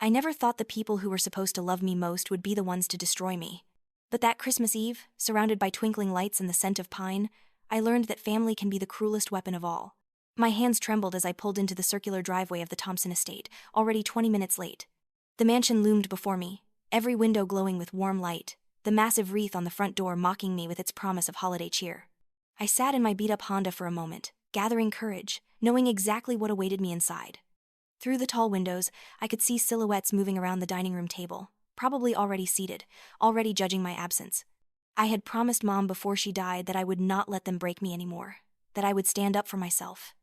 I never thought the people who were supposed to love me most would be the ones to destroy me. But that Christmas Eve, surrounded by twinkling lights and the scent of pine, I learned that family can be the cruelest weapon of all. My hands trembled as I pulled into the circular driveway of the Thompson estate, already 20 minutes late. The mansion loomed before me, every window glowing with warm light, the massive wreath on the front door mocking me with its promise of holiday cheer. I sat in my beat-up Honda for a moment, gathering courage, knowing exactly what awaited me inside. Through the tall windows, I could see silhouettes moving around the dining room table, probably already seated, already judging my absence. I had promised Mom before she died that I would not let them break me anymore, that I would stand up for myself.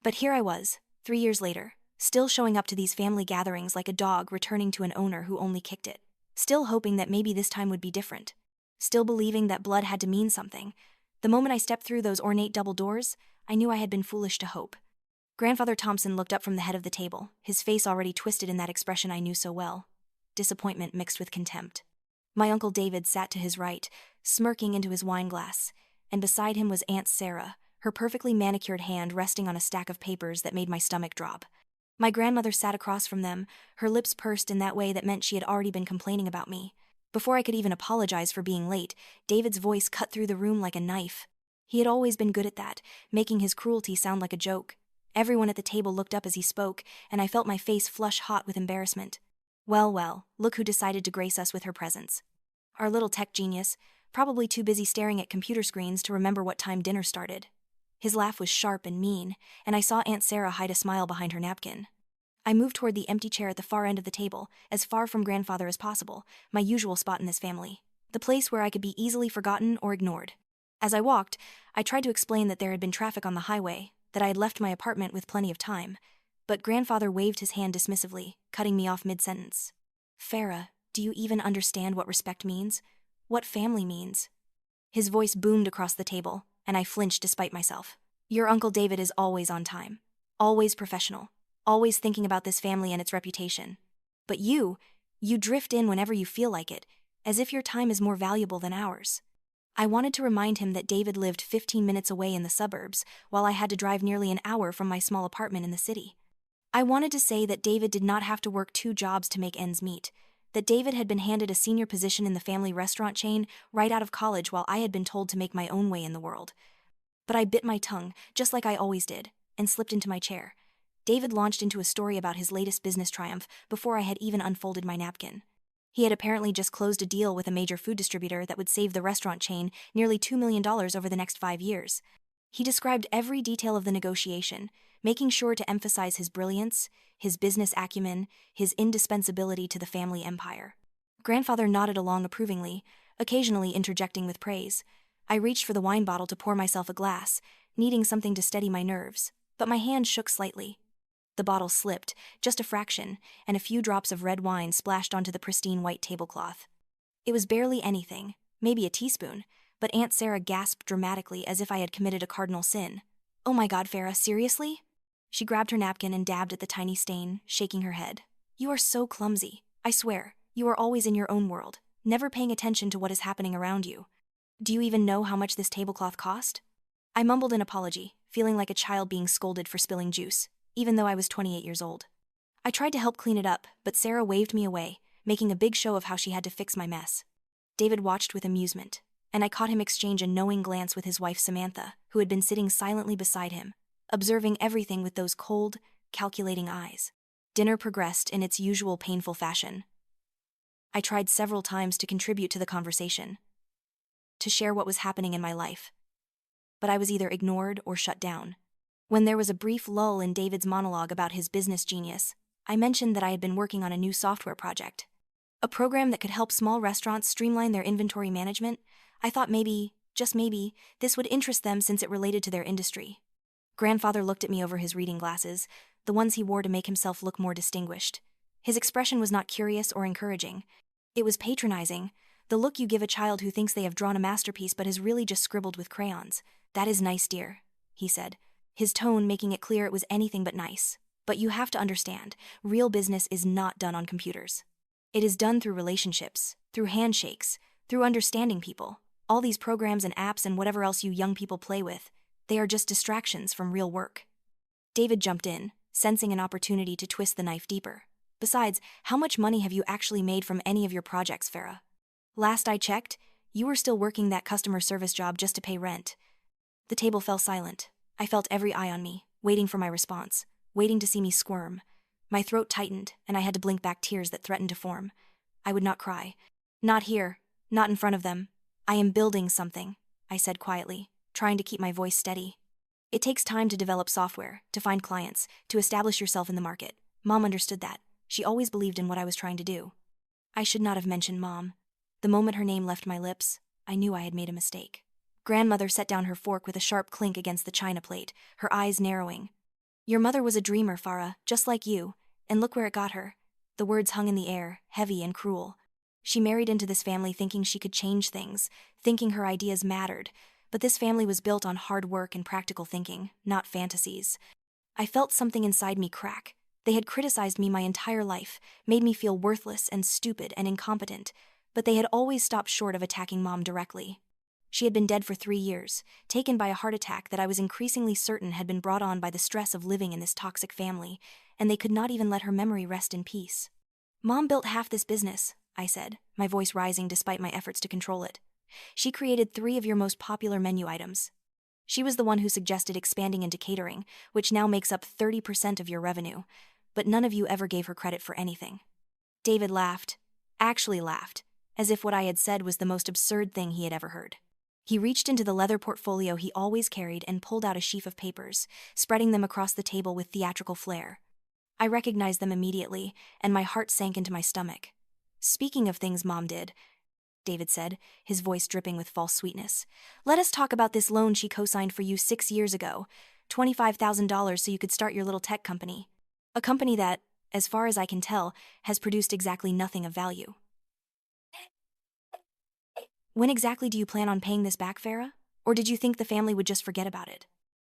But here I was, 3 years later, still showing up to these family gatherings like a dog returning to an owner who only kicked it, still hoping that maybe this time would be different, still believing that blood had to mean something. The moment I stepped through those ornate double doors, I knew I had been foolish to hope. Grandfather Thompson looked up from the head of the table, his face already twisted in that expression I knew so well, disappointment mixed with contempt. My Uncle David sat to his right, smirking into his wine glass, and beside him was Aunt Sarah, her perfectly manicured hand resting on a stack of papers that made my stomach drop. My grandmother sat across from them, her lips pursed in that way that meant she had already been complaining about me. Before I could even apologize for being late, David's voice cut through the room like a knife. He had always been good at that, making his cruelty sound like a joke. Everyone at the table looked up as he spoke, and I felt my face flush hot with embarrassment. Well, look who decided to grace us with her presence. Our little tech genius, probably too busy staring at computer screens to remember what time dinner started. His laugh was sharp and mean, and I saw Aunt Sarah hide a smile behind her napkin. I moved toward the empty chair at the far end of the table, as far from Grandfather as possible, my usual spot in this family, the place where I could be easily forgotten or ignored. As I walked, I tried to explain that there had been traffic on the highway, that I had left my apartment with plenty of time, but Grandfather waved his hand dismissively, cutting me off mid-sentence. Farah, do you even understand what respect means? What family means? His voice boomed across the table, and I flinched despite myself. Your Uncle David is always on time, always professional, always thinking about this family and its reputation. But you drift in whenever you feel like it, as if your time is more valuable than ours. I wanted to remind him that David lived 15 minutes away in the suburbs, while I had to drive nearly an hour from my small apartment in the city. I wanted to say that David did not have to work 2 jobs to make ends meet, that David had been handed a senior position in the family restaurant chain right out of college while I had been told to make my own way in the world. But I bit my tongue, just like I always did, and slipped into my chair. David launched into a story about his latest business triumph before I had even unfolded my napkin. He had apparently just closed a deal with a major food distributor that would save the restaurant chain nearly $2 million over the next 5 years. He described every detail of the negotiation, making sure to emphasize his brilliance, his business acumen, his indispensability to the family empire. Grandfather nodded along approvingly, occasionally interjecting with praise. I reached for the wine bottle to pour myself a glass, needing something to steady my nerves, but my hand shook slightly. The bottle slipped, just a fraction, and a few drops of red wine splashed onto the pristine white tablecloth. It was barely anything, maybe a teaspoon, but Aunt Sarah gasped dramatically as if I had committed a cardinal sin. Oh my God, Farah, seriously? She grabbed her napkin and dabbed at the tiny stain, shaking her head. You are so clumsy. I swear, you are always in your own world, never paying attention to what is happening around you. Do you even know how much this tablecloth cost? I mumbled an apology, feeling like a child being scolded for spilling juice, even though I was 28 years old. I tried to help clean it up, but Sarah waved me away, making a big show of how she had to fix my mess. David watched with amusement, and I caught him exchange a knowing glance with his wife Samantha, who had been sitting silently beside him, observing everything with those cold, calculating eyes. Dinner progressed in its usual painful fashion. I tried several times to contribute to the conversation, to share what was happening in my life, but I was either ignored or shut down. When there was a brief lull in David's monologue about his business genius, I mentioned that I had been working on a new software project, a program that could help small restaurants streamline their inventory management. I thought maybe, just maybe, this would interest them since it related to their industry. Grandfather looked at me over his reading glasses, the ones he wore to make himself look more distinguished. His expression was not curious or encouraging. It was patronizing, the look you give a child who thinks they have drawn a masterpiece but has really just scribbled with crayons. That is nice, dear, he said, his tone making it clear it was anything but nice. But you have to understand, real business is not done on computers. It is done through relationships, through handshakes, through understanding people. All these programs and apps and whatever else you young people play with, they are just distractions from real work. David jumped in, sensing an opportunity to twist the knife deeper. Besides, how much money have you actually made from any of your projects, Farah? Last I checked, you were still working that customer service job just to pay rent. The table fell silent. I felt every eye on me, waiting for my response, waiting to see me squirm. My throat tightened, and I had to blink back tears that threatened to form. I would not cry. Not here, not in front of them. I am building something, I said quietly, trying to keep my voice steady. It takes time to develop software, to find clients, to establish yourself in the market. Mom understood that. She always believed in what I was trying to do. I should not have mentioned Mom. The moment her name left my lips, I knew I had made a mistake. Grandmother set down her fork with a sharp clink against the china plate, her eyes narrowing. Your mother was a dreamer, Farah, just like you, and look where it got her. The words hung in the air, heavy and cruel. She married into this family thinking she could change things, thinking her ideas mattered, but this family was built on hard work and practical thinking, not fantasies. I felt something inside me crack. They had criticized me my entire life, made me feel worthless and stupid and incompetent, but they had always stopped short of attacking Mom directly. She had been dead for 3 years, taken by a heart attack that I was increasingly certain had been brought on by the stress of living in this toxic family, and they could not even let her memory rest in peace. Mom built half this business, I said, my voice rising despite my efforts to control it. She created 3 of your most popular menu items. She was the one who suggested expanding into catering, which now makes up 30% of your revenue, but none of you ever gave her credit for anything. David laughed, actually laughed, as if what I had said was the most absurd thing he had ever heard. He reached into the leather portfolio he always carried and pulled out a sheaf of papers, spreading them across the table with theatrical flair. I recognized them immediately, and my heart sank into my stomach. Speaking of things Mom did, David said, his voice dripping with false sweetness, let us talk about this loan she co-signed for you 6 years ago, $25,000 so you could start your little tech company. A company that, as far as I can tell, has produced exactly nothing of value. When exactly do you plan on paying this back, Farah? Or did you think the family would just forget about it?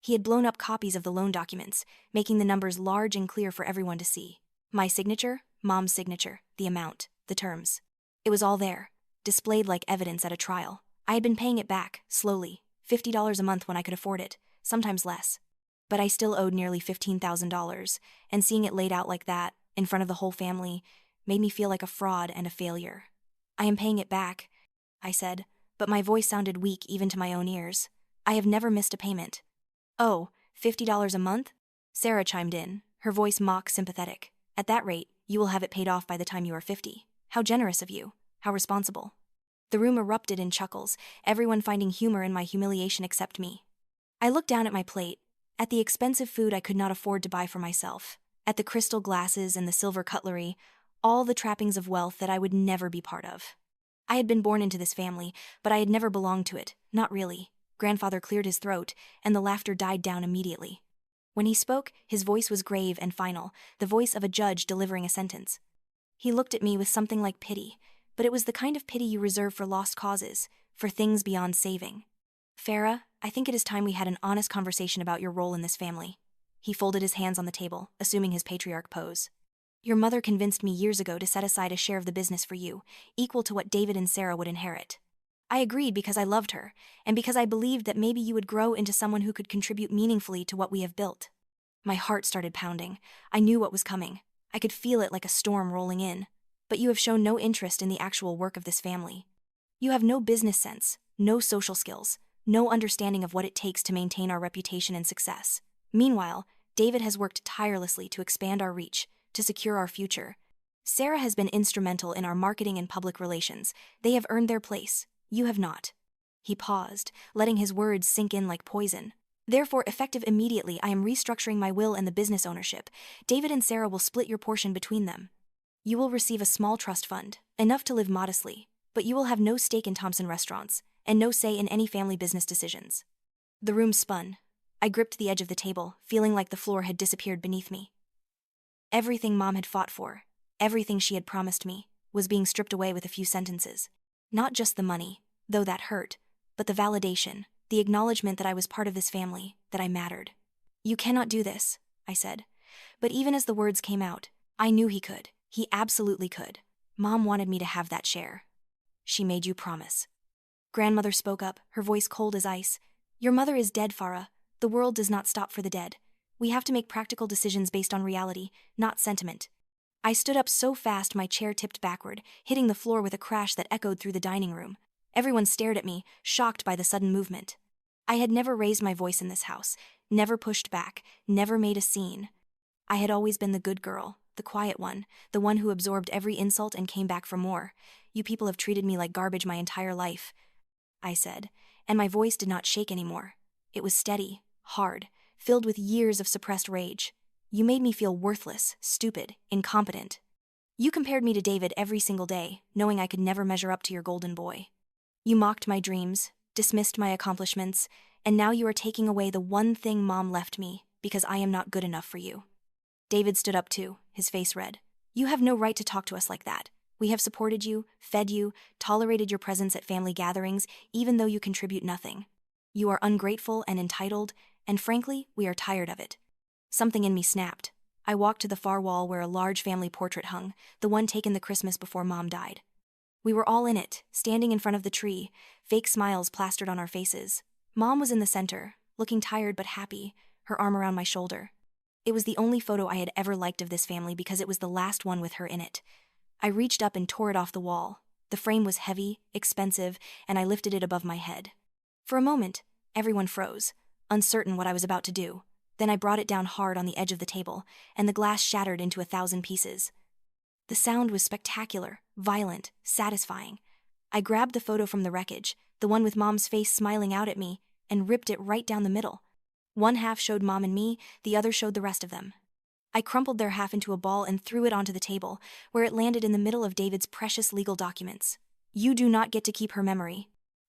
He had blown up copies of the loan documents, making the numbers large and clear for everyone to see. My signature, Mom's signature, the amount, the terms. It was all there, displayed like evidence at a trial. I had been paying it back, slowly, $50 a month when I could afford it, sometimes less. But I still owed nearly $15,000, and seeing it laid out like that, in front of the whole family, made me feel like a fraud and a failure. I am paying it back, I said, but my voice sounded weak even to my own ears. I have never missed a payment. Oh, $50 a month? Sarah chimed in, her voice mock sympathetic. At that rate, you will have it paid off by the time you are 50. How generous of you. How responsible. The room erupted in chuckles, everyone finding humor in my humiliation except me. I looked down at my plate, at the expensive food I could not afford to buy for myself, at the crystal glasses and the silver cutlery, all the trappings of wealth that I would never be part of. I had been born into this family, but I had never belonged to it, not really. Grandfather cleared his throat, and the laughter died down immediately. When he spoke, his voice was grave and final, the voice of a judge delivering a sentence. He looked at me with something like pity, but it was the kind of pity you reserve for lost causes, for things beyond saving. Farah, I think it is time we had an honest conversation about your role in this family. He folded his hands on the table, assuming his patriarch pose. Your mother convinced me years ago to set aside a share of the business for you, equal to what David and Sarah would inherit. I agreed because I loved her, and because I believed that maybe you would grow into someone who could contribute meaningfully to what we have built. My heart started pounding. I knew what was coming. I could feel it like a storm rolling in. But you have shown no interest in the actual work of this family. You have no business sense, no social skills, no understanding of what it takes to maintain our reputation and success. Meanwhile, David has worked tirelessly to expand our reach, to secure our future. Sarah has been instrumental in our marketing and public relations. They have earned their place. You have not. He paused, letting his words sink in like poison. Therefore, effective immediately, I am restructuring my will and the business ownership. David and Sarah will split your portion between them. You will receive a small trust fund, enough to live modestly, but you will have no stake in Thompson Restaurants, and no say in any family business decisions. The room spun. I gripped the edge of the table, feeling like the floor had disappeared beneath me. Everything Mom had fought for, everything she had promised me, was being stripped away with a few sentences. Not just the money, though that hurt, but the validation, the acknowledgement that I was part of this family, that I mattered. You cannot do this, I said. But even as the words came out, I knew he could. He absolutely could. Mom wanted me to have that share. She made you promise. Grandmother spoke up, her voice cold as ice. Your mother is dead, Farah. The world does not stop for the dead. We have to make practical decisions based on reality, not sentiment. I stood up so fast my chair tipped backward, hitting the floor with a crash that echoed through the dining room. Everyone stared at me, shocked by the sudden movement. I had never raised my voice in this house, never pushed back, never made a scene. I had always been the good girl, the quiet one, the one who absorbed every insult and came back for more. You people have treated me like garbage my entire life, I said, and my voice did not shake anymore. It was steady, hard, filled with years of suppressed rage. You made me feel worthless, stupid, incompetent. You compared me to David every single day, knowing I could never measure up to your golden boy. You mocked my dreams, dismissed my accomplishments, and now you are taking away the one thing Mom left me because I am not good enough for you. David stood up too, his face red. You have no right to talk to us like that. We have supported you, fed you, tolerated your presence at family gatherings, even though you contribute nothing. You are ungrateful and entitled, and frankly, we are tired of it. Something in me snapped. I walked to the far wall where a large family portrait hung, the one taken the Christmas before Mom died. We were all in it, standing in front of the tree, fake smiles plastered on our faces. Mom was in the center, looking tired but happy, her arm around my shoulder. It was the only photo I had ever liked of this family because it was the last one with her in it. I reached up and tore it off the wall. The frame was heavy, expensive, and I lifted it above my head. For a moment, everyone froze, uncertain what I was about to do. Then I brought it down hard on the edge of the table, and the glass shattered into 1,000 pieces. The sound was spectacular, violent, satisfying. I grabbed the photo from the wreckage, the one with Mom's face smiling out at me, and ripped it right down the middle. One half showed Mom and me, the other showed the rest of them. I crumpled their half into a ball and threw it onto the table, where it landed in the middle of David's precious legal documents. You do not get to keep her memory,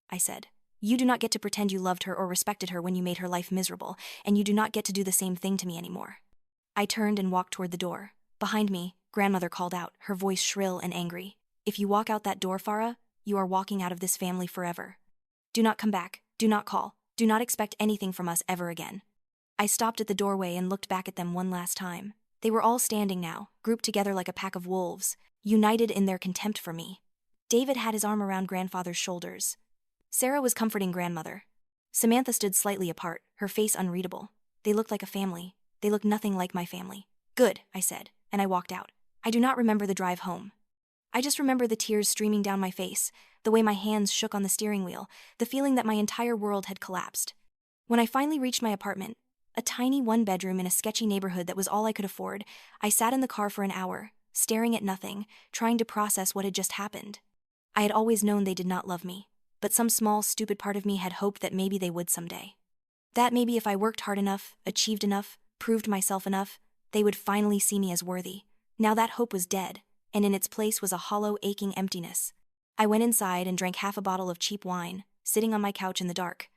I said. You do not get to pretend you loved her or respected her when you made her life miserable, and you do not get to do the same thing to me anymore. I turned and walked toward the door. Behind me, Grandmother called out, her voice shrill and angry. If you walk out that door, Farah, you are walking out of this family forever. Do not come back, do not call, do not expect anything from us ever again. I stopped at the doorway and looked back at them one last time. They were all standing now, grouped together like a pack of wolves, united in their contempt for me. David had his arm around Grandfather's shoulders. Sarah was comforting Grandmother. Samantha stood slightly apart, her face unreadable. They looked like a family. They looked nothing like my family. Good, I said, and I walked out. I do not remember the drive home. I just remember the tears streaming down my face, the way my hands shook on the steering wheel, the feeling that my entire world had collapsed. When I finally reached my apartment, a tiny one-bedroom in a sketchy neighborhood that was all I could afford, I sat in the car for an hour, staring at nothing, trying to process what had just happened. I had always known they did not love me, but some small, stupid part of me had hoped that maybe they would someday. That maybe if I worked hard enough, achieved enough, proved myself enough, they would finally see me as worthy. Now that hope was dead, and in its place was a hollow, aching emptiness. I went inside and drank half a bottle of cheap wine, sitting on my couch in the dark.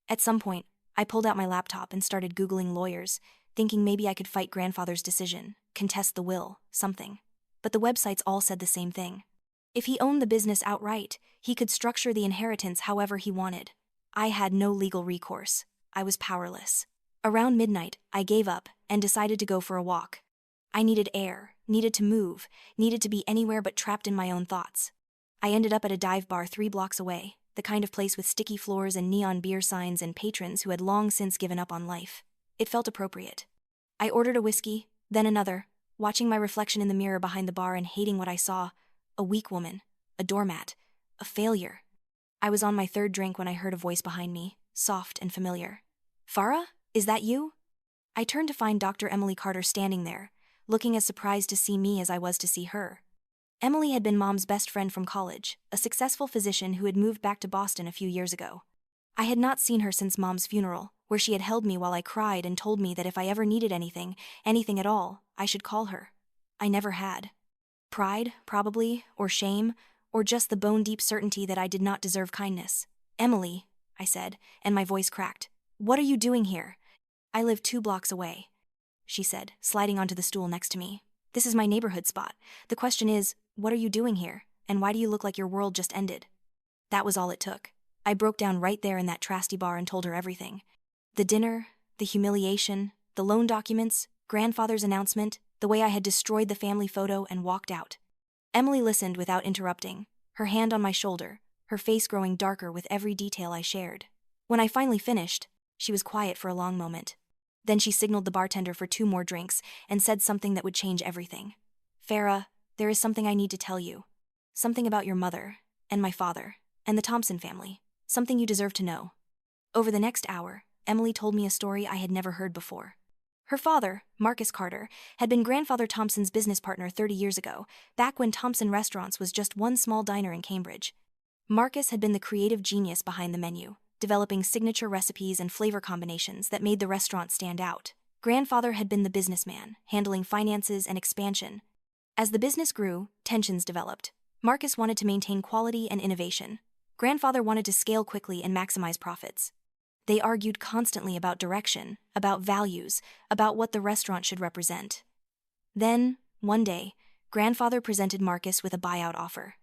At some point, I pulled out my laptop and started Googling lawyers, thinking maybe I could fight Grandfather's decision, contest the will, something. But the websites all said the same thing. If he owned the business outright, he could structure the inheritance however he wanted. I had no legal recourse. I was powerless. Around midnight, I gave up and decided to go for a walk. I needed air, needed to move, needed to be anywhere but trapped in my own thoughts. I ended up at a dive bar 3 blocks away, the kind of place with sticky floors and neon beer signs and patrons who had long since given up on life. It felt appropriate. I ordered a whiskey, then another, watching my reflection in the mirror behind the bar and hating what I saw. A weak woman, a doormat, a failure. I was on my 3rd drink when I heard a voice behind me, soft and familiar. Farah, is that you? I turned to find Dr. Emily Carter standing there, looking as surprised to see me as I was to see her. Emily had been Mom's best friend from college, a successful physician who had moved back to Boston a few years ago. I had not seen her since Mom's funeral, where she had held me while I cried and told me that if I ever needed anything, anything at all, I should call her. I never had. Pride, probably, or shame, or just the bone-deep certainty that I did not deserve kindness. Emily, I said, and my voice cracked. What are you doing here? I live 2 blocks away, she said, sliding onto the stool next to me. This is my neighborhood spot. The question is, what are you doing here, and why do you look like your world just ended? That was all it took. I broke down right there in that trasty bar and told her everything. The dinner, the humiliation, the loan documents, Grandfather's announcement, the way I had destroyed the family photo and walked out. Emily listened without interrupting, her hand on my shoulder, her face growing darker with every detail I shared. When I finally finished, she was quiet for a long moment. Then she signaled the bartender for 2 more drinks and said something that would change everything. Farah, there is something I need to tell you. Something about your mother, and my father, and the Thompson family. Something you deserve to know. Over the next hour, Emily told me a story I had never heard before. Her father, Marcus Carter, had been Grandfather Thompson's business partner 30 years ago, back when Thompson Restaurants was just one small diner in Cambridge. Marcus had been the creative genius behind the menu, developing signature recipes and flavor combinations that made the restaurant stand out. Grandfather had been the businessman, handling finances and expansion. As the business grew, tensions developed. Marcus wanted to maintain quality and innovation. Grandfather wanted to scale quickly and maximize profits. They argued constantly about direction, about values, about what the restaurant should represent. Then, one day, Grandfather presented Marcus with a buyout offer.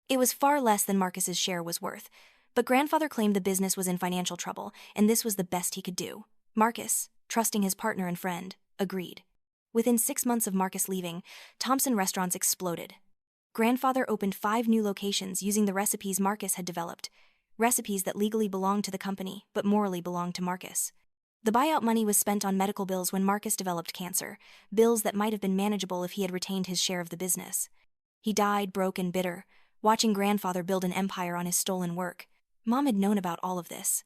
It was far less than Marcus's share was worth, but Grandfather claimed the business was in financial trouble, and this was the best he could do. Marcus, trusting his partner and friend, agreed. Within 6 months of Marcus leaving, Thompson Restaurants exploded. Grandfather opened 5 new locations using the recipes Marcus had developed, recipes that legally belonged to the company but morally belonged to Marcus. The buyout money was spent on medical bills when Marcus developed cancer, bills that might have been manageable if he had retained his share of the business. He died broke and bitter, watching Grandfather build an empire on his stolen work. Mom had known about all of this.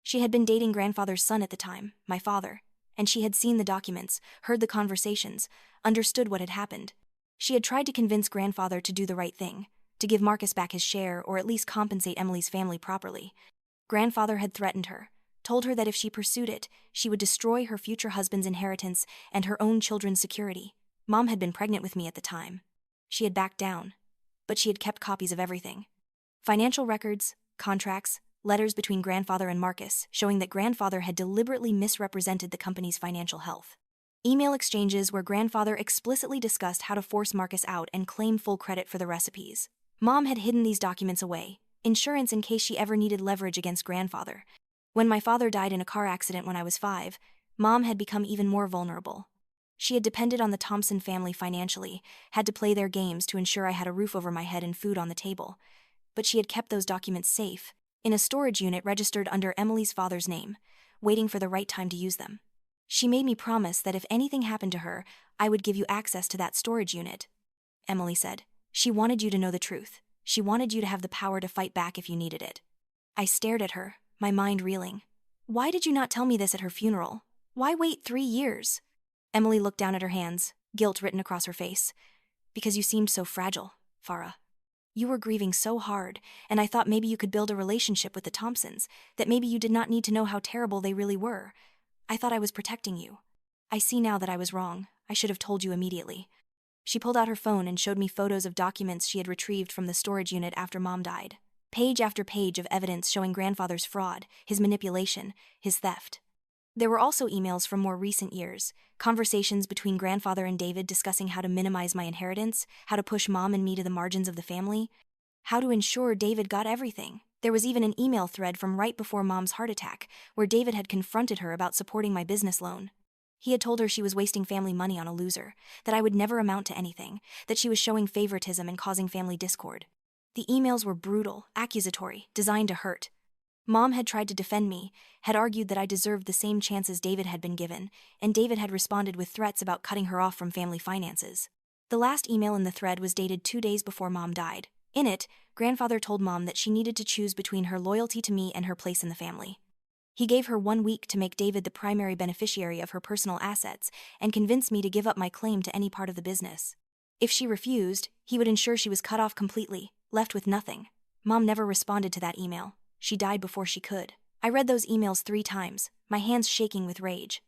She had been dating Grandfather's son at the time, my father, and she had seen the documents, heard the conversations, understood what had happened. She had tried to convince Grandfather to do the right thing, to give Marcus back his share or at least compensate Emily's family properly. Grandfather had threatened her, told her that if she pursued it, she would destroy her future husband's inheritance and her own children's security. Mom had been pregnant with me at the time. She had backed down, but she had kept copies of everything. Financial records, contracts, letters between Grandfather and Marcus showing that Grandfather had deliberately misrepresented the company's financial health. Email exchanges where Grandfather explicitly discussed how to force Marcus out and claim full credit for the recipes. Mom had hidden these documents away, insurance in case she ever needed leverage against Grandfather. When my father died in a car accident when I was 5, Mom had become even more vulnerable. She had depended on the Thompson family financially, had to play their games to ensure I had a roof over my head and food on the table. But she had kept those documents safe, in a storage unit registered under Emily's father's name, waiting for the right time to use them. She made me promise that if anything happened to her, I would give you access to that storage unit. Emily said. She wanted you to know the truth. She wanted you to have the power to fight back if you needed it. I stared at her, my mind reeling. Why did you not tell me this at her funeral? Why wait 3 years? Emily looked down at her hands, guilt written across her face. Because you seemed so fragile, Farah. You were grieving so hard, and I thought maybe you could build a relationship with the Thompsons, that maybe you did not need to know how terrible they really were. I thought I was protecting you. I see now that I was wrong. I should have told you immediately. She pulled out her phone and showed me photos of documents she had retrieved from the storage unit after Mom died. Page after page of evidence showing Grandfather's fraud, his manipulation, his theft. There were also emails from more recent years, conversations between Grandfather and David discussing how to minimize my inheritance, how to push Mom and me to the margins of the family, how to ensure David got everything. There was even an email thread from right before Mom's heart attack, where David had confronted her about supporting my business loan. He had told her she was wasting family money on a loser, that I would never amount to anything, that she was showing favoritism and causing family discord. The emails were brutal, accusatory, designed to hurt. Mom had tried to defend me, had argued that I deserved the same chances David had been given, and David had responded with threats about cutting her off from family finances. The last email in the thread was dated 2 days before Mom died. In it, Grandfather told Mom that she needed to choose between her loyalty to me and her place in the family. He gave her 1 week to make David the primary beneficiary of her personal assets and convince me to give up my claim to any part of the business. If she refused, he would ensure she was cut off completely, left with nothing. Mom never responded to that email. She died before she could. I read those emails 3 times, my hands shaking with rage.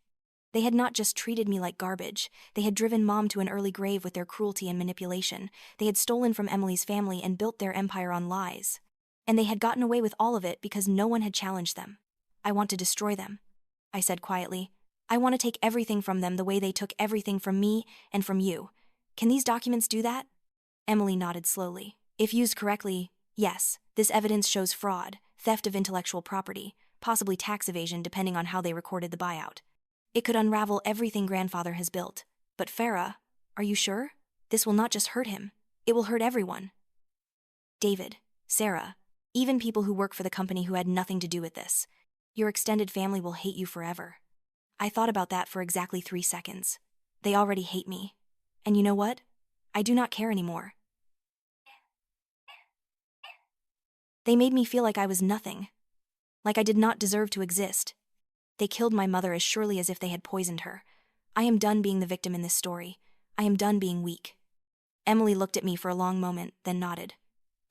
They had not just treated me like garbage, they had driven Mom to an early grave with their cruelty and manipulation. They had stolen from Emily's family and built their empire on lies. And they had gotten away with all of it because no one had challenged them. I want to destroy them, I said quietly. I want to take everything from them the way they took everything from me and from you. Can these documents do that? Emily nodded slowly. If used correctly, yes, this evidence shows fraud, theft of intellectual property, possibly tax evasion depending on how they recorded the buyout. It could unravel everything Grandfather has built. But Farah, are you sure? This will not just hurt him. It will hurt everyone. David, Sarah, even people who work for the company who had nothing to do with this. Your extended family will hate you forever. I thought about that for exactly 3 seconds. They already hate me. And you know what? I do not care anymore. They made me feel like I was nothing, like I did not deserve to exist. They killed my mother as surely as if they had poisoned her. I am done being the victim in this story. I am done being weak. Emily looked at me for a long moment, then nodded.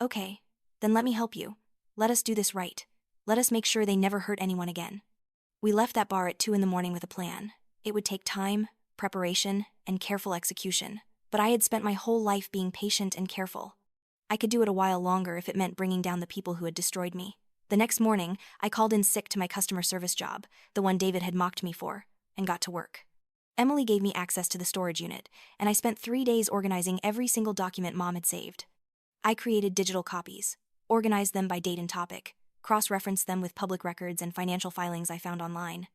Okay, then let me help you. Let us do this right. Let us make sure they never hurt anyone again. We left that bar at 2 a.m. with a plan. It would take time, preparation, and careful execution, but I had spent my whole life being patient and careful. I could do it a while longer if it meant bringing down the people who had destroyed me. The next morning, I called in sick to my customer service job, the one David had mocked me for, and got to work. Emily gave me access to the storage unit, and I spent 3 days organizing every single document Mom had saved. I created digital copies, organized them by date and topic, cross-referenced them with public records and financial filings I found online.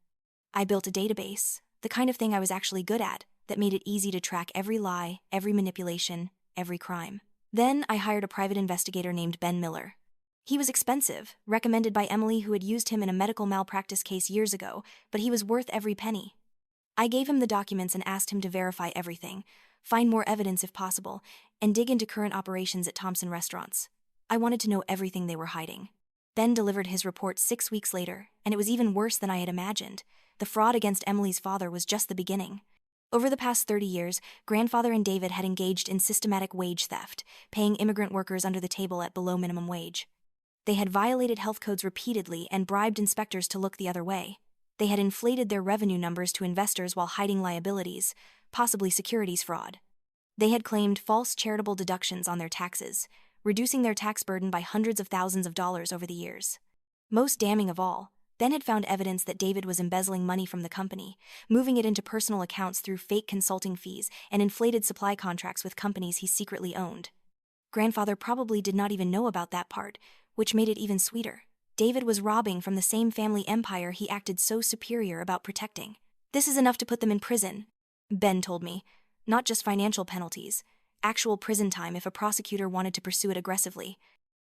I built a database, the kind of thing I was actually good at, that made it easy to track every lie, every manipulation, every crime. Then I hired a private investigator named Ben Miller. He was expensive, recommended by Emily, who had used him in a medical malpractice case years ago, but he was worth every penny. I gave him the documents and asked him to verify everything, find more evidence if possible, and dig into current operations at Thompson restaurants. I wanted to know everything they were hiding. Ben delivered his report 6 weeks later, and it was even worse than I had imagined. The fraud against Emily's father was just the beginning. Over the past 30 years, Grandfather and David had engaged in systematic wage theft, paying immigrant workers under the table at below minimum wage. They had violated health codes repeatedly and bribed inspectors to look the other way. They had inflated their revenue numbers to investors while hiding liabilities, possibly securities fraud. They had claimed false charitable deductions on their taxes, reducing their tax burden by hundreds of thousands of dollars over the years. Most damning of all, Ben had found evidence that David was embezzling money from the company, moving it into personal accounts through fake consulting fees and inflated supply contracts with companies he secretly owned. Grandfather probably did not even know about that part, which made it even sweeter. David was robbing from the same family empire he acted so superior about protecting. This is enough to put them in prison, Ben told me. Not just financial penalties, actual prison time if a prosecutor wanted to pursue it aggressively.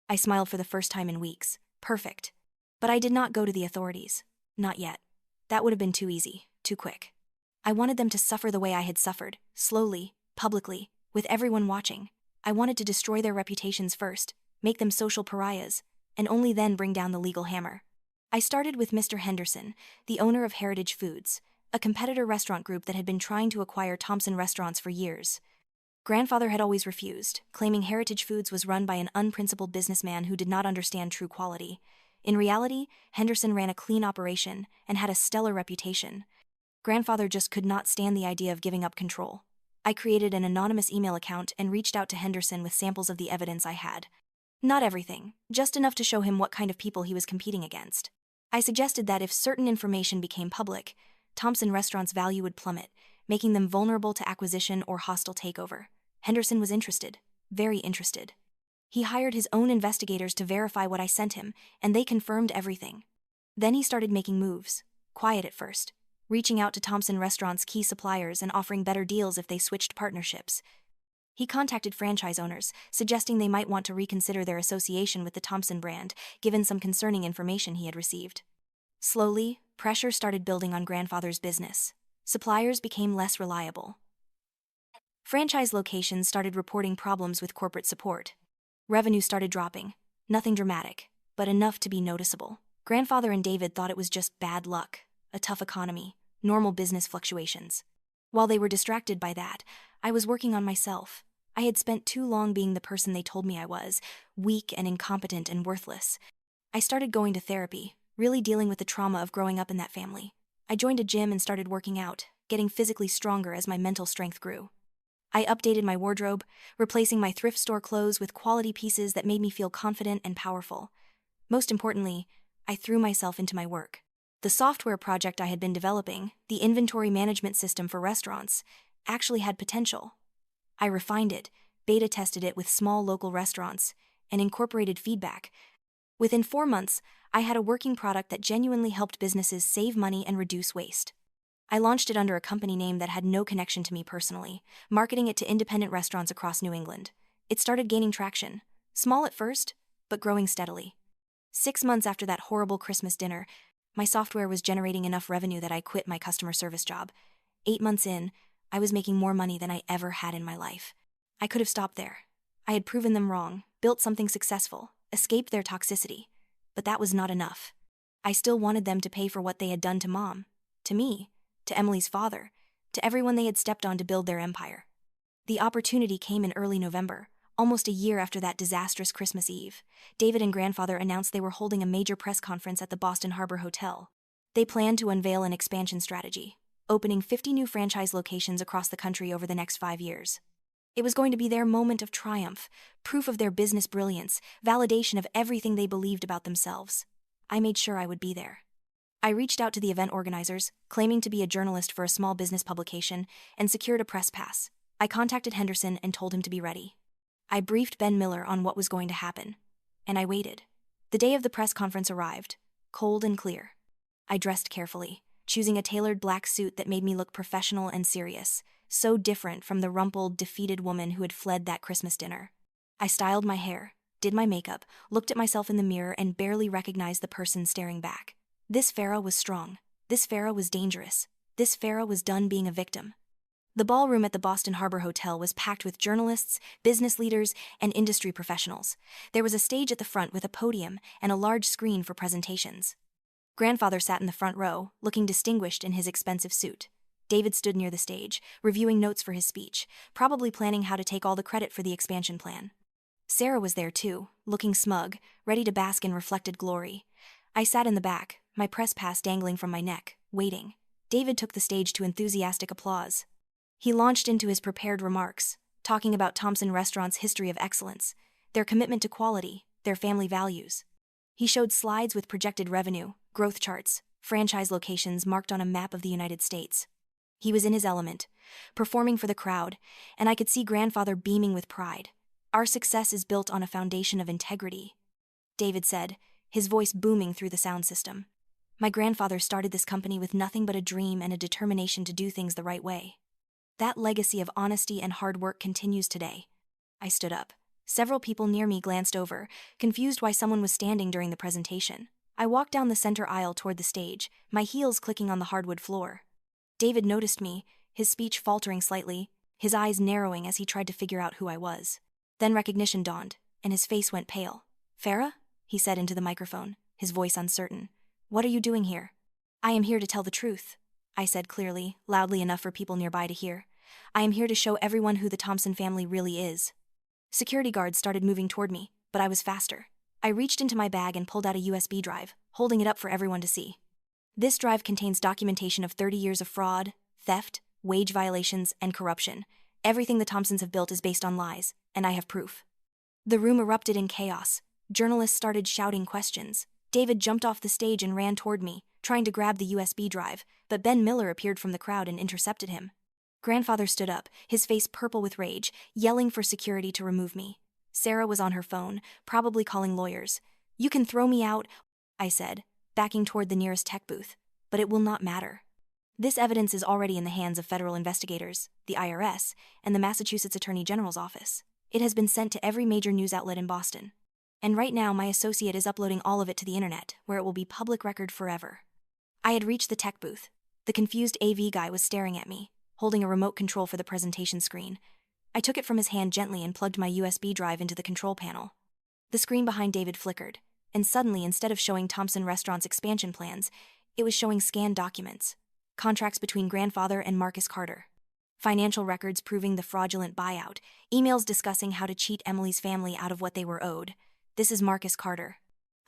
I smiled for the first time in weeks. Perfect. But I did not go to the authorities. Not yet. That would have been too easy, too quick. I wanted them to suffer the way I had suffered, slowly, publicly, with everyone watching. I wanted to destroy their reputations first, make them social pariahs, and only then bring down the legal hammer. I started with Mr. Henderson, the owner of Heritage Foods, a competitor restaurant group that had been trying to acquire Thompson restaurants for years. Grandfather had always refused, claiming Heritage Foods was run by an unprincipled businessman who did not understand true quality. In reality, Henderson ran a clean operation and had a stellar reputation. Grandfather just could not stand the idea of giving up control. I created an anonymous email account and reached out to Henderson with samples of the evidence I had. Not everything, just enough to show him what kind of people he was competing against. I suggested that if certain information became public, Thompson Restaurant's value would plummet, making them vulnerable to acquisition or hostile takeover. Henderson was interested, very interested. He hired his own investigators to verify what I sent him, and they confirmed everything. Then he started making moves, quiet at first, reaching out to Thompson Restaurant's key suppliers and offering better deals if they switched partnerships. He contacted franchise owners, suggesting they might want to reconsider their association with the Thompson brand, given some concerning information he had received. Slowly, pressure started building on Grandfather's business. Suppliers became less reliable. Franchise locations started reporting problems with corporate support. Revenue started dropping. Nothing dramatic, but enough to be noticeable. Grandfather and David thought it was just bad luck, a tough economy, normal business fluctuations. While they were distracted by that, I was working on myself. I had spent too long being the person they told me I was, weak and incompetent and worthless. I started going to therapy, really dealing with the trauma of growing up in that family. I joined a gym and started working out, getting physically stronger as my mental strength grew. I updated my wardrobe, replacing my thrift store clothes with quality pieces that made me feel confident and powerful. Most importantly, I threw myself into my work. The software project I had been developing, the inventory management system for restaurants, actually had potential. I refined it, beta tested it with small local restaurants, and incorporated feedback. Within 4 months, I had a working product that genuinely helped businesses save money and reduce waste. I launched it under a company name that had no connection to me personally, marketing it to independent restaurants across New England. It started gaining traction, small at first, but growing steadily. 6 months after that horrible Christmas dinner, my software was generating enough revenue that I quit my customer service job. 8 months in, I was making more money than I ever had in my life. I could have stopped there. I had proven them wrong, built something successful, escaped their toxicity. But that was not enough. I still wanted them to pay for what they had done to Mom, to me, to Emily's father, to everyone they had stepped on to build their empire. The opportunity came in early November, almost a year after that disastrous Christmas Eve. David and Grandfather announced they were holding a major press conference at the Boston Harbor Hotel. They planned to unveil an expansion strategy, opening 50 new franchise locations across the country over the next 5 years. It was going to be their moment of triumph, proof of their business brilliance, validation of everything they believed about themselves. I made sure I would be there. I reached out to the event organizers, claiming to be a journalist for a small business publication, and secured a press pass. I contacted Henderson and told him to be ready. I briefed Ben Miller on what was going to happen. And I waited. The day of the press conference arrived, cold and clear. I dressed carefully, choosing a tailored black suit that made me look professional and serious, so different from the rumpled, defeated woman who had fled that Christmas dinner. I styled my hair, did my makeup, looked at myself in the mirror, and barely recognized the person staring back. This Farah was strong. This Farah was dangerous. This Farah was done being a victim. The ballroom at the Boston Harbor Hotel was packed with journalists, business leaders, and industry professionals. There was a stage at the front with a podium and a large screen for presentations. Grandfather sat in the front row, looking distinguished in his expensive suit. David stood near the stage, reviewing notes for his speech, probably planning how to take all the credit for the expansion plan. Sarah was there too, looking smug, ready to bask in reflected glory. I sat in the back, my press pass dangling from my neck, waiting. David took the stage to enthusiastic applause. He launched into his prepared remarks, talking about Thompson Restaurant's history of excellence, their commitment to quality, their family values. He showed slides with projected revenue, growth charts, franchise locations marked on a map of the United States. He was in his element, performing for the crowd, and I could see Grandfather beaming with pride. Our success is built on a foundation of integrity, David said, his voice booming through the sound system. My grandfather started this company with nothing but a dream and a determination to do things the right way. That legacy of honesty and hard work continues today. I stood up. Several people near me glanced over, confused why someone was standing during the presentation. I walked down the center aisle toward the stage, my heels clicking on the hardwood floor. David noticed me, his speech faltering slightly, his eyes narrowing as he tried to figure out who I was. Then recognition dawned, and his face went pale. "Farah?" he said into the microphone, his voice uncertain. "What are you doing here?" "I am here to tell the truth," I said clearly, loudly enough for people nearby to hear. "I am here to show everyone who the Thompson family really is." Security guards started moving toward me, but I was faster. I reached into my bag and pulled out a USB drive, holding it up for everyone to see. This drive contains documentation of 30 years of fraud, theft, wage violations, and corruption. Everything the Thompsons have built is based on lies, and I have proof. The room erupted in chaos. Journalists started shouting questions. David jumped off the stage and ran toward me, trying to grab the USB drive, but Ben Miller appeared from the crowd and intercepted him. Grandfather stood up, his face purple with rage, yelling for security to remove me. Sarah was on her phone, probably calling lawyers. "You can throw me out," I said, backing toward the nearest tech booth, "but it will not matter. This evidence is already in the hands of federal investigators, the IRS, and the Massachusetts Attorney General's office. It has been sent to every major news outlet in Boston. And right now my associate is uploading all of it to the internet, where it will be public record forever." I had reached the tech booth. The confused AV guy was staring at me, holding a remote control for the presentation screen. I took it from his hand gently and plugged my USB drive into the control panel. The screen behind David flickered, and suddenly, instead of showing Thompson Restaurant's expansion plans, it was showing scanned documents. Contracts between Grandfather and Marcus Carter. Financial records proving the fraudulent buyout. Emails discussing how to cheat Emily's family out of what they were owed. "This is Marcus Carter,"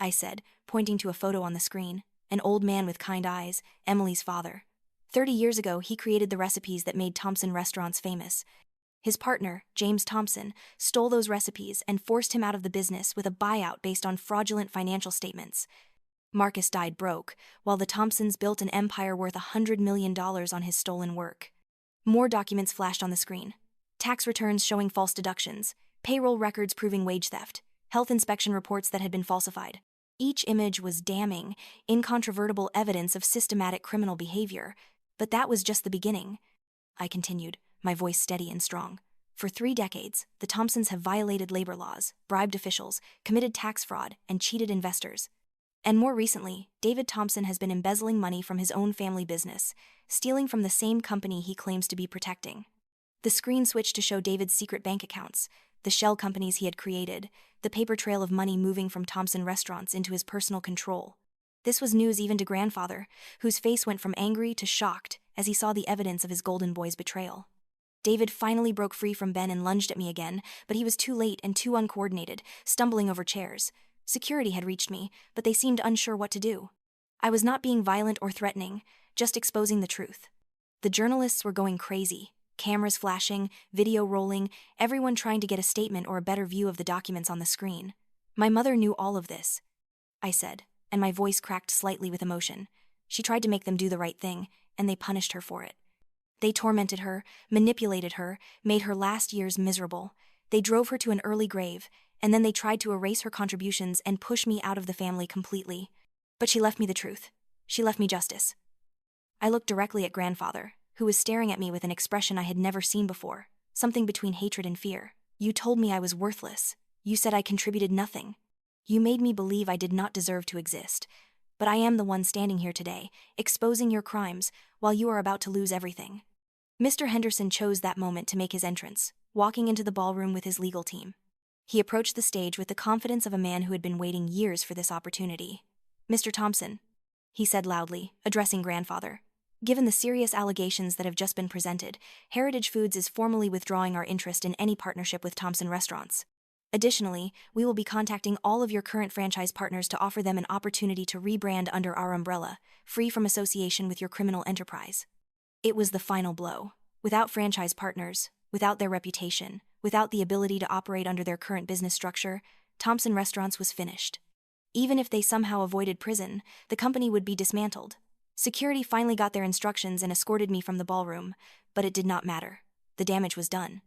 I said, pointing to a photo on the screen. An old man with kind eyes, Emily's father. 30 years ago, he created the recipes that made Thompson Restaurants famous. His partner, James Thompson, stole those recipes and forced him out of the business with a buyout based on fraudulent financial statements. Marcus died broke, while the Thompsons built an empire worth $100 million on his stolen work. More documents flashed on the screen. Tax returns showing false deductions, payroll records proving wage theft, health inspection reports that had been falsified. Each image was damning, incontrovertible evidence of systematic criminal behavior. But that was just the beginning. I continued, my voice steady and strong. For 3 decades, the Thompsons have violated labor laws, bribed officials, committed tax fraud, and cheated investors. And more recently, David Thompson has been embezzling money from his own family business, stealing from the same company he claims to be protecting. The screen switched to show David's secret bank accounts, the shell companies he had created, the paper trail of money moving from Thompson Restaurants into his personal control. This was news even to grandfather, whose face went from angry to shocked as he saw the evidence of his golden boy's betrayal. David finally broke free from Ben and lunged at me again, but he was too late and too uncoordinated, stumbling over chairs. Security had reached me, but they seemed unsure what to do. I was not being violent or threatening, just exposing the truth. The journalists were going crazy, cameras flashing, video rolling, everyone trying to get a statement or a better view of the documents on the screen. My mother knew all of this, I said, and my voice cracked slightly with emotion. She tried to make them do the right thing, and they punished her for it. They tormented her, manipulated her, made her last years miserable. They drove her to an early grave, and then they tried to erase her contributions and push me out of the family completely. But she left me the truth. She left me justice. I looked directly at grandfather, who was staring at me with an expression I had never seen before, something between hatred and fear. You told me I was worthless. You said I contributed nothing. You made me believe I did not deserve to exist. But I am the one standing here today, exposing your crimes, while you are about to lose everything. Mr. Henderson chose that moment to make his entrance, walking into the ballroom with his legal team. He approached the stage with the confidence of a man who had been waiting years for this opportunity. Mr. Thompson, he said loudly, addressing grandfather. Given the serious allegations that have just been presented, Heritage Foods is formally withdrawing our interest in any partnership with Thompson Restaurants. Additionally, we will be contacting all of your current franchise partners to offer them an opportunity to rebrand under our umbrella, free from association with your criminal enterprise. It was the final blow. Without franchise partners, without their reputation, without the ability to operate under their current business structure, Thompson Restaurants was finished. Even if they somehow avoided prison, the company would be dismantled. Security finally got their instructions and escorted me from the ballroom, but it did not matter. The damage was done.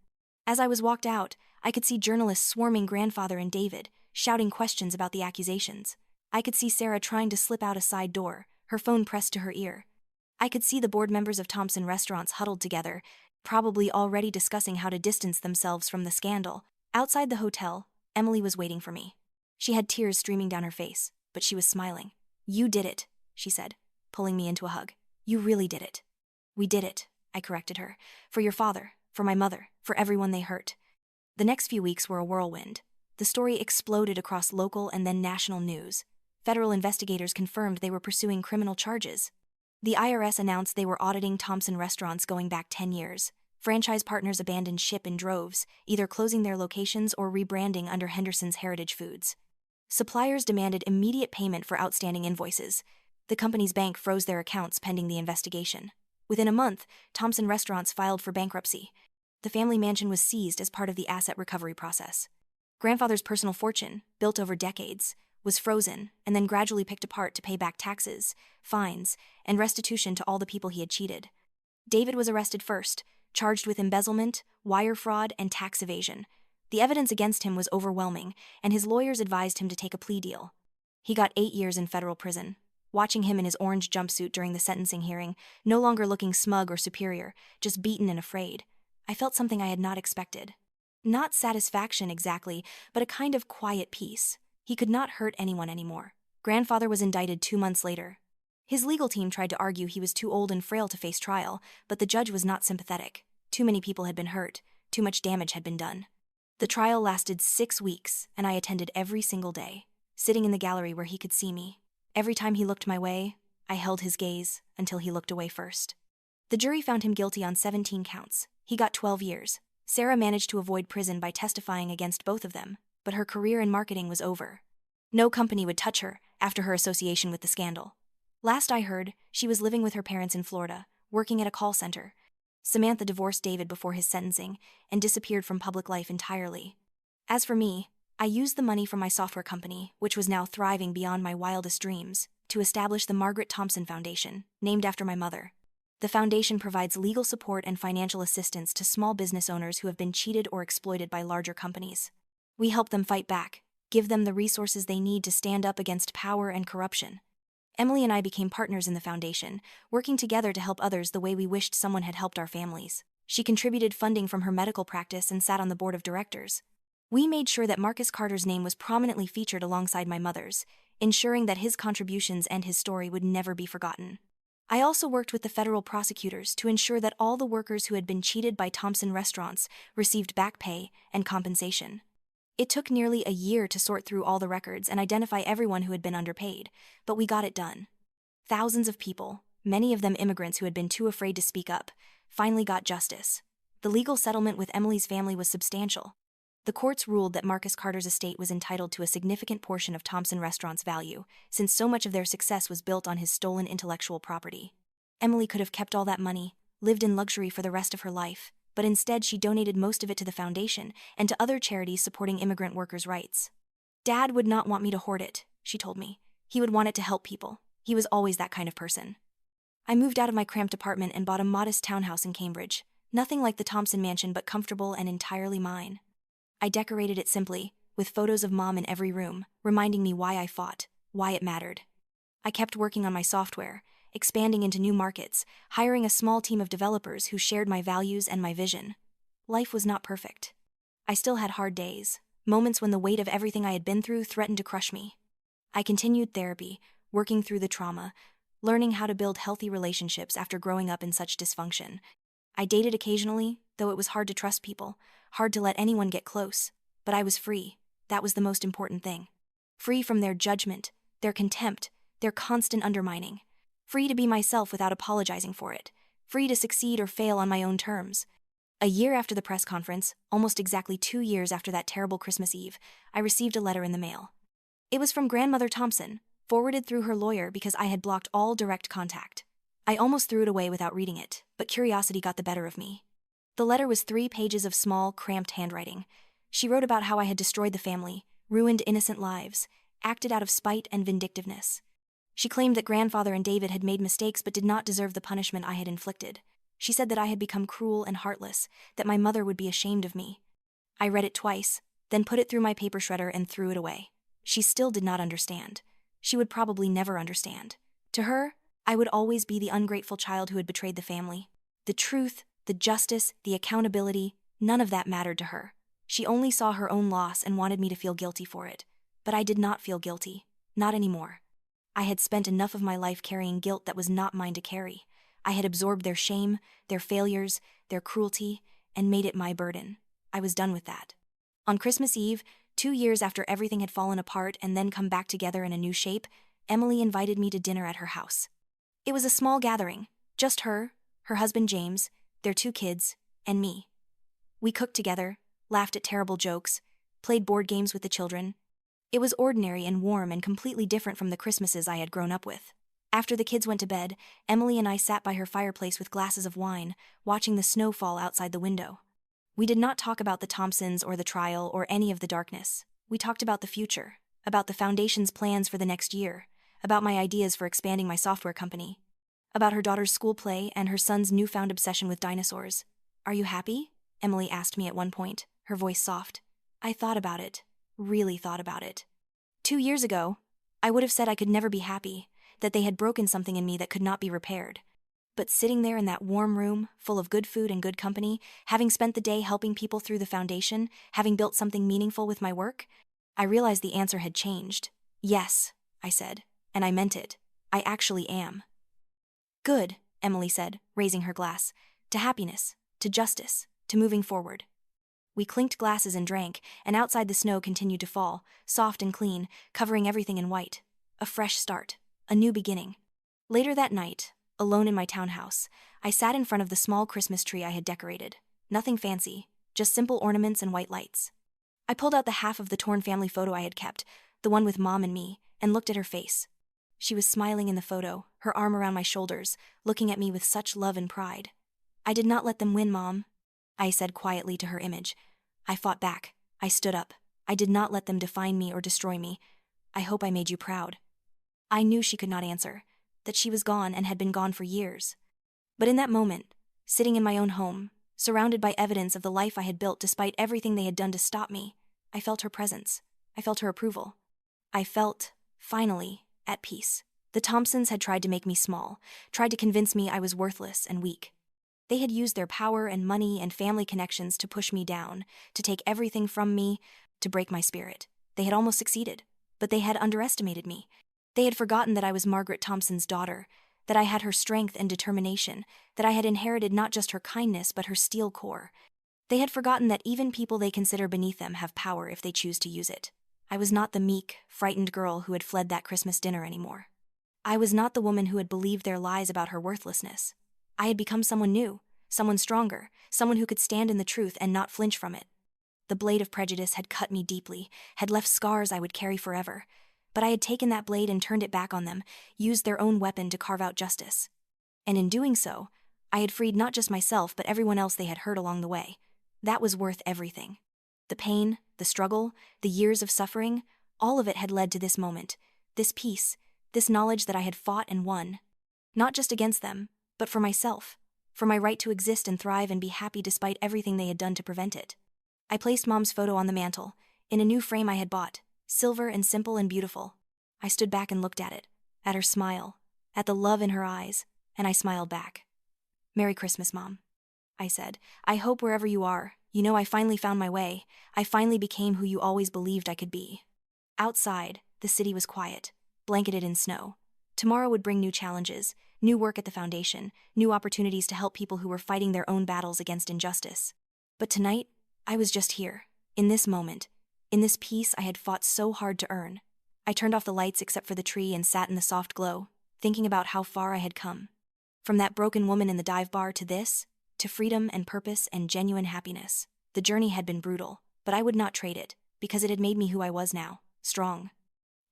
As I was walked out, I could see journalists swarming grandfather and David, shouting questions about the accusations. I could see Sarah trying to slip out a side door, her phone pressed to her ear. I could see the board members of Thompson Restaurants huddled together, probably already discussing how to distance themselves from the scandal. Outside the hotel, Emily was waiting for me. She had tears streaming down her face, but she was smiling. You did it, she said, pulling me into a hug. You really did it. We did it, I corrected her. For your father, for my mother, for everyone they hurt. The next few weeks were a whirlwind. The story exploded across local and then national news. Federal investigators confirmed they were pursuing criminal charges. The IRS announced they were auditing Thompson Restaurants going back 10 years. Franchise partners abandoned ship in droves, either closing their locations or rebranding under Henderson's Heritage Foods. Suppliers demanded immediate payment for outstanding invoices. The company's bank froze their accounts pending the investigation. Within a month, Thompson Restaurants filed for bankruptcy. The family mansion was seized as part of the asset recovery process. Grandfather's personal fortune, built over decades, was frozen and then gradually picked apart to pay back taxes, fines, and restitution to all the people he had cheated. David was arrested first, charged with embezzlement, wire fraud, and tax evasion. The evidence against him was overwhelming, and his lawyers advised him to take a plea deal. He got 8 years in federal prison. Watching him in his orange jumpsuit during the sentencing hearing, no longer looking smug or superior, just beaten and afraid, I felt something I had not expected. Not satisfaction exactly, but a kind of quiet peace. He could not hurt anyone anymore. Grandfather was indicted 2 months later. His legal team tried to argue he was too old and frail to face trial, but the judge was not sympathetic. Too many people had been hurt, too much damage had been done. The trial lasted 6 weeks, and I attended every single day, sitting in the gallery where he could see me. Every time he looked my way, I held his gaze until he looked away first. The jury found him guilty on 17 counts. He got 12 years. Sarah managed to avoid prison by testifying against both of them, but her career in marketing was over. No company would touch her after her association with the scandal. Last I heard, she was living with her parents in Florida, working at a call center. Samantha divorced David before his sentencing and disappeared from public life entirely. As for me, I used the money from my software company, which was now thriving beyond my wildest dreams, to establish the Margaret Thompson Foundation, named after my mother. The foundation provides legal support and financial assistance to small business owners who have been cheated or exploited by larger companies. We help them fight back, give them the resources they need to stand up against power and corruption. Emily and I became partners in the foundation, working together to help others the way we wished someone had helped our families. She contributed funding from her medical practice and sat on the board of directors. We made sure that Marcus Carter's name was prominently featured alongside my mother's, ensuring that his contributions and his story would never be forgotten. I also worked with the federal prosecutors to ensure that all the workers who had been cheated by Thompson restaurants received back pay and compensation. It took nearly a year to sort through all the records and identify everyone who had been underpaid, but we got it done. Thousands of people, many of them immigrants who had been too afraid to speak up, finally got justice. The legal settlement with Emily's family was substantial. The courts ruled that Marcus Carter's estate was entitled to a significant portion of Thompson Restaurant's value, since so much of their success was built on his stolen intellectual property. Emily could have kept all that money, lived in luxury for the rest of her life, but instead she donated most of it to the foundation and to other charities supporting immigrant workers' rights. Dad would not want me to hoard it, she told me. He would want it to help people. He was always that kind of person. I moved out of my cramped apartment and bought a modest townhouse in Cambridge. Nothing like the Thompson mansion, but comfortable and entirely mine. I decorated it simply, with photos of Mom in every room, reminding me why I fought, why it mattered. I kept working on my software, expanding into new markets, hiring a small team of developers who shared my values and my vision. Life was not perfect. I still had hard days, moments when the weight of everything I had been through threatened to crush me. I continued therapy, working through the trauma, learning how to build healthy relationships after growing up in such dysfunction. I dated occasionally, though it was hard to trust people, hard to let anyone get close, but I was free. That was the most important thing. Free from their judgment, their contempt, their constant undermining. Free to be myself without apologizing for it. Free to succeed or fail on my own terms. A year after the press conference, almost exactly 2 years after that terrible Christmas Eve, I received a letter in the mail. It was from Grandmother Thompson, forwarded through her lawyer because I had blocked all direct contact. I almost threw it away without reading it, but curiosity got the better of me. The letter was 3 pages of small, cramped handwriting. She wrote about how I had destroyed the family, ruined innocent lives, acted out of spite and vindictiveness. She claimed that Grandfather and David had made mistakes but did not deserve the punishment I had inflicted. She said that I had become cruel and heartless, that my mother would be ashamed of me. I read it twice, then put it through my paper shredder and threw it away. She still did not understand. She would probably never understand. To her, I would always be the ungrateful child who had betrayed the family. The truth, the justice, the accountability, none of that mattered to her. She only saw her own loss and wanted me to feel guilty for it. But I did not feel guilty. Not anymore. I had spent enough of my life carrying guilt that was not mine to carry. I had absorbed their shame, their failures, their cruelty, and made it my burden. I was done with that. On Christmas Eve, 2 years after everything had fallen apart and then come back together in a new shape, Emily invited me to dinner at her house. It was a small gathering, just her husband James, their 2 kids, and me. We cooked together, laughed at terrible jokes, played board games with the children. It was ordinary and warm and completely different from the Christmases I had grown up with. After the kids went to bed, Emily and I sat by her fireplace with glasses of wine, watching the snow fall outside the window. We did not talk about the Thompsons or the trial or any of the darkness. We talked about the future, about the Foundation's plans for the next year, about my ideas for expanding my software company, about her daughter's school play and her son's newfound obsession with dinosaurs. "Are you happy?" Emily asked me at one point, her voice soft. I thought about it, really thought about it. 2 years ago, I would have said I could never be happy, that they had broken something in me that could not be repaired. But sitting there in that warm room, full of good food and good company, having spent the day helping people through the Foundation, having built something meaningful with my work, I realized the answer had changed. "Yes," I said, and I meant it. I actually am. "Good," Emily said, raising her glass. "To happiness, to justice, to moving forward." We clinked glasses and drank, and outside the snow continued to fall, soft and clean, covering everything in white. A fresh start, a new beginning. Later that night, alone in my townhouse, I sat in front of the small Christmas tree I had decorated. Nothing fancy, just simple ornaments and white lights. I pulled out the half of the torn family photo I had kept, the one with Mom and me, and looked at her face. She was smiling in the photo, her arm around my shoulders, looking at me with such love and pride. "I did not let them win, Mom," I said quietly to her image. I fought back. I stood up. I did not let them define me or destroy me. "I hope I made you proud." I knew she could not answer, that she was gone and had been gone for years. But in that moment, sitting in my own home, surrounded by evidence of the life I had built despite everything they had done to stop me, I felt her presence. I felt her approval. I felt, finally, at peace. The Thompsons had tried to make me small, tried to convince me I was worthless and weak. They had used their power and money and family connections to push me down, to take everything from me, to break my spirit. They had almost succeeded, but they had underestimated me. They had forgotten that I was Margaret Thompson's daughter, that I had her strength and determination, that I had inherited not just her kindness but her steel core. They had forgotten that even people they consider beneath them have power if they choose to use it. I was not the meek, frightened girl who had fled that Christmas dinner anymore. I was not the woman who had believed their lies about her worthlessness. I had become someone new, someone stronger, someone who could stand in the truth and not flinch from it. The blade of prejudice had cut me deeply, had left scars I would carry forever. But I had taken that blade and turned it back on them, used their own weapon to carve out justice. And in doing so, I had freed not just myself but everyone else they had hurt along the way. That was worth everything. The pain, the struggle, the years of suffering, all of it had led to this moment, this peace, this knowledge that I had fought and won. Not just against them, but for myself, for my right to exist and thrive and be happy despite everything they had done to prevent it. I placed Mom's photo on the mantel, in a new frame I had bought, silver and simple and beautiful. I stood back and looked at it, at her smile, at the love in her eyes, and I smiled back. "Merry Christmas, Mom," I said. "I hope wherever you are, you know I finally found my way. I finally became who you always believed I could be." Outside, the city was quiet, blanketed in snow. Tomorrow would bring new challenges, new work at the foundation, new opportunities to help people who were fighting their own battles against injustice. But tonight, I was just here, in this moment, in this peace I had fought so hard to earn. I turned off the lights except for the tree and sat in the soft glow, thinking about how far I had come. From that broken woman in the dive bar to this, to freedom and purpose and genuine happiness. The journey had been brutal, but I would not trade it, because it had made me who I was now, strong,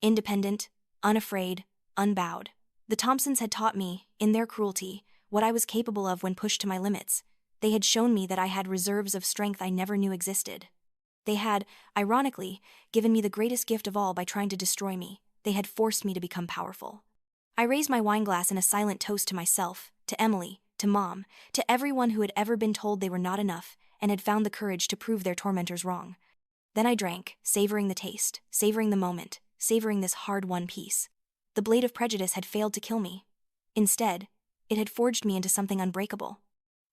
independent, unafraid, unbowed. The Thompsons had taught me, in their cruelty, what I was capable of when pushed to my limits. They had shown me that I had reserves of strength I never knew existed. They had, ironically, given me the greatest gift of all by trying to destroy me. They had forced me to become powerful. I raised my wine glass in a silent toast to myself, to Emily, to Mom, to everyone who had ever been told they were not enough and had found the courage to prove their tormentors wrong. Then I drank, savoring the taste, savoring the moment, savoring this hard-won peace. The blade of prejudice had failed to kill me. Instead, it had forged me into something unbreakable.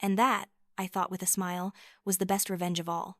And that, I thought with a smile, was the best revenge of all.